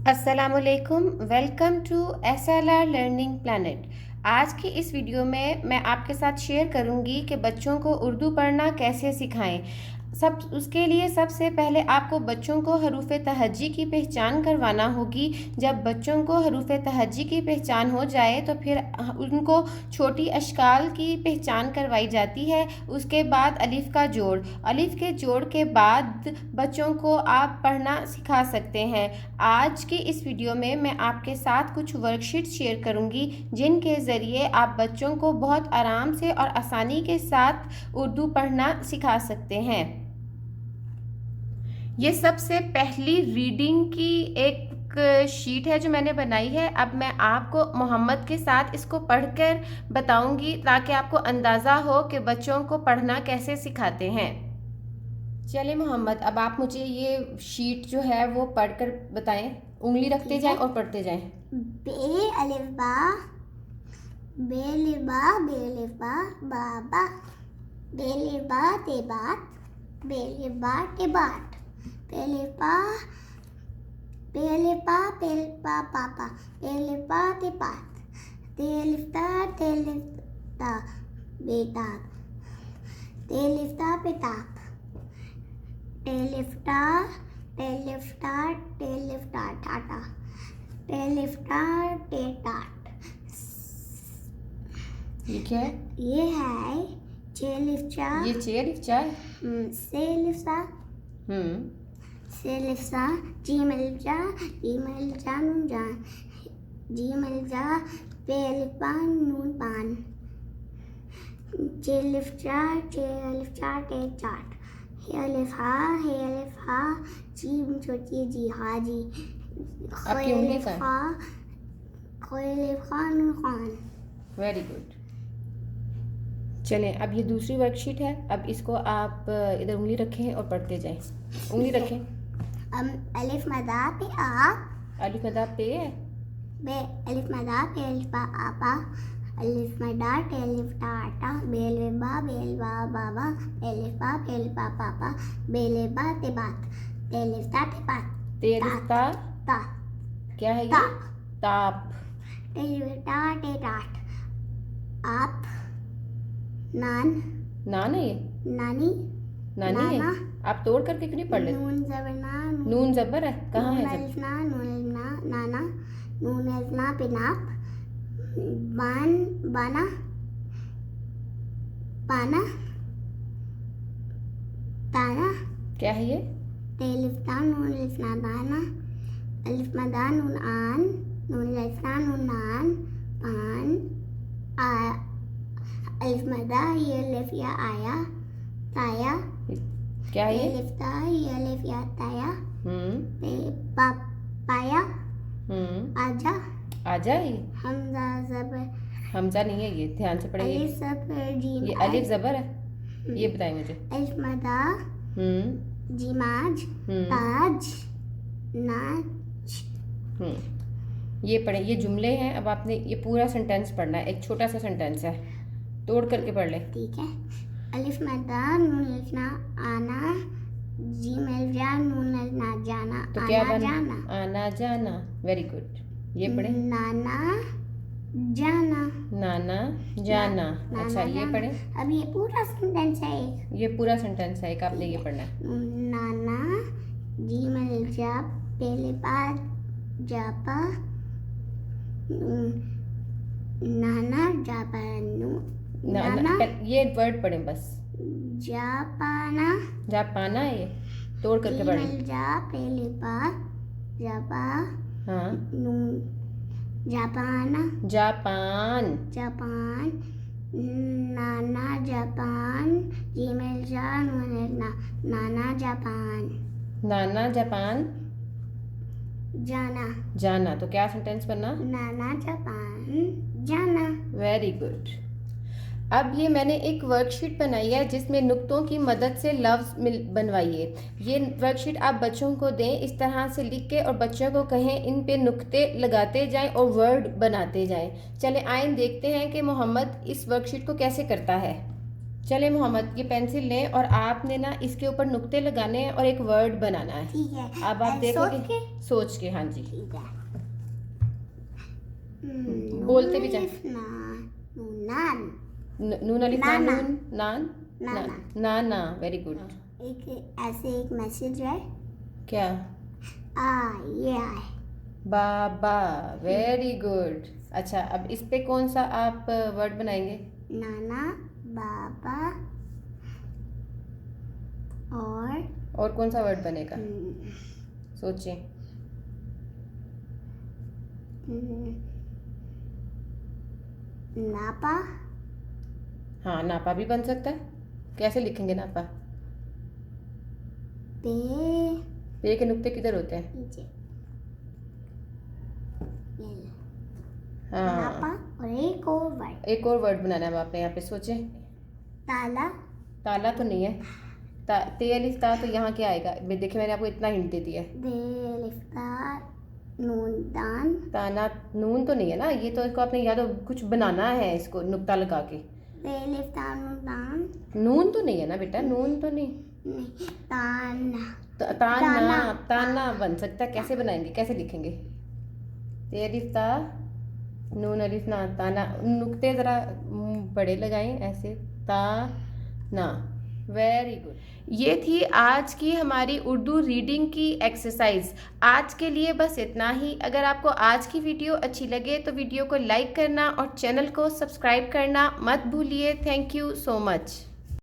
अस्सलामुअलैकुम, welcome to SLR learning planet. आज की इस वीडियो में मैं आपके साथ शेयर करूंगी कि बच्चों को उर्दू पढ़ना कैसे सिखाएं। उसके लिए सबसे पहले आपको बच्चों को हरूफ तहज्जी की पहचान करवाना होगी। जब बच्चों को हरूफ तहज्जी की पहचान हो जाए तो फिर उनको छोटी अशकाल की पहचान करवाई जाती है। उसके बाद अलिफ का जोड़, अलिफ के जोड़ के बाद बच्चों को आप पढ़ना सिखा सकते हैं। आज की इस वीडियो में मैं आपके साथ कुछ वर्कशीट शेयर करूंगी जिनके ज़रिए आप बच्चों को बहुत आराम से और आसानी के साथ उर्दू पढ़ना सिखा सकते हैं। ये सबसे पहली रीडिंग की एक शीट है जो मैंने बनाई है। अब मैं आपको मोहम्मद के साथ इसको पढ़कर बताऊंगी ताकि आपको अंदाज़ा हो कि बच्चों को पढ़ना कैसे सिखाते हैं। चले मोहम्मद, अब आप मुझे ये शीट जो है वो पढ़कर बताएं। उंगली रखते जाएं और पढ़ते जाएं। बे अलिफ बा, बे लिबा, बे लिबा बाबा, बे लिबा ते बात, बे लिबा ते बाट, बे लिबा पापा, बे लिबा ते पात, ते लिफ्ता बेटा, ते लिफ्ता पेताप, ते लिफ्टा टाटा, ते लिफ्टा ते टाट। ये क्या है? ये है चे लिफ्टा, ये चेयर लिफ्चा है। से लिफ्टा, से लिफ्टा, जी मिलजा, नून जान, जी मिलजा, पे लिफा नून पान, चे लिफ्टा टे चाट, हे लिफा, जी छोटी जी हाजी, आपकी उंगली का खोए लिफा नून खान। Very good. चलें, अब ये दूसरी वर्कशीट है। अब इसको आप इधर उंगली रखें और पढ़ते जाएं। उंगली रखें। अलिफ मदा पे आ, अलिफ मदा पे है। बे अलिफ मदा पे अलिफ आपा, अलिफ मदा टे अलिफ टाटा, बेलबा बाबा, बेलबा पापा, बेलबा ते बात, तेलिफ्ता ते बात, तेलिफ्ता ता, क्या है ये? ताप। तेलिफ्ता ते टाट, आप, नान है ये? नानी नानी है। आप तोड़ करके क्यों नहीं पढ़ लेते? नून जबर ना, नून जबर है। कहाँ है नून नाना, नून अल्फना पे नाप, बाना पाना, ताना, क्या है ये? तेलिफ्ता नून अल्फना दाना, अलिफ मदा नून आन, नून अल्फना नून नान, पान, अलिफ मदा ये अलिफ या आया, ताया, क्या है ये? लिफ्ता ये अलिफ या ताया, पाया, आजा, आजा। ये हमजा जबर, हमजा नहीं है, ये ध्यान से पढ़िए। अलिफ जबर जीम, ये अलिफ जबर है। ये बताएं मुझे। अलिफ मदा, जीमाज, ताज, नाच। ये पढ़े, ये जुमले हैं। अब आपने ये पूरा सेंटेंस पढ़ना है। एक छोटा सा सेंटेंस है, तोड़ करके पढ़ ले। ठीक है। अलिफ मदा नून लिखना आना, जीम अलिफ नून लिखना जाना, तो क्या आना बना? जाना, आना जाना। Very good. ये पढ़े। नाना जाना, नाना जाना। नाना अच्छा, ये जाना। पढ़े। अब ये पूरा सेंटेंस है एक। ये पूरा सेंटेंस है एक, आपने ये पढ़ना है। नाना जीम अलिफ पहले बार जापा, नाना जापा, नाना ये वर्ड पढ़े बस। जापाना, जापाना है ये, तोड़ करके पढ़े। जा पहले बार जापा, हाँ, जापाना, जापान। जापान, नाना जापान, जीमेल जा नाना जापान, नाना जापान जाना, जाना। तो क्या सेंटेंस बनना? नाना जापान जाना। Very good. अब ये मैंने एक वर्कशीट बनाई है जिसमें नुक्तों की मदद से लफ्ज़ बनवाइए। ये वर्कशीट आप बच्चों को दें, इस तरह से लिख के, और बच्चों को कहें इन पे नुक्ते लगाते जाएं और वर्ड बनाते जाएं। चले आइए देखते हैं कि मोहम्मद इस वर्कशीट को कैसे करता है। चले मोहम्मद, ये पेंसिल लें और आपने ना इसके ऊपर नुक्ते लगाने हैं और एक वर्ड बनाना है। ठीक है। अब आप देखोगे सोच के। हाँ जी, ठीक है। बोलते भी जाए। नान। नून अलिफ ना नाना। नून नान नाना। ना ना। Very good. एक ऐसे एक मैसेज है, क्या? ये आए बाबा। Very good. अच्छा, अब इस पे कौन सा आप वर्ड बनाएंगे? नाना, बाबा और कौन सा वर्ड बनेगा? सोचिए। नापा। हाँ, नापा भी बन सकता है। कैसे लिखेंगे नापा? पे के नुक्ते किधर होते हैं? नीचे। हाँ, नापा। और एक और वर्ड बनाना है आपने। यहाँ पे सोचे। ताला। ताला तो नहीं है। ते अलिफ ता तो यहाँ क्या आएगा? देखिए, मैंने आपको इतना हिंट दे दिया है। नून दान। ताना नून तो नहीं है ना, ये तो इसको आपने या तो कुछ बनाना है इसको नुक्ता लगा के। दान। नून तो नहीं है ना बेटा, नून तो नहीं। ताना ताना बन सकता है। कैसे बनाएंगे, कैसे लिखेंगे? ते अलिफ ता नून अलिफ ना ताना। नुक्ते ज़रा बड़े लगाएं ऐसे। ता ना। Very good. ये थी आज की हमारी उर्दू रीडिंग की एक्सरसाइज। आज के लिए बस इतना ही। अगर आपको आज की वीडियो अच्छी लगे तो वीडियो को लाइक करना और चैनल को सब्सक्राइब करना मत भूलिए। Thank you so much.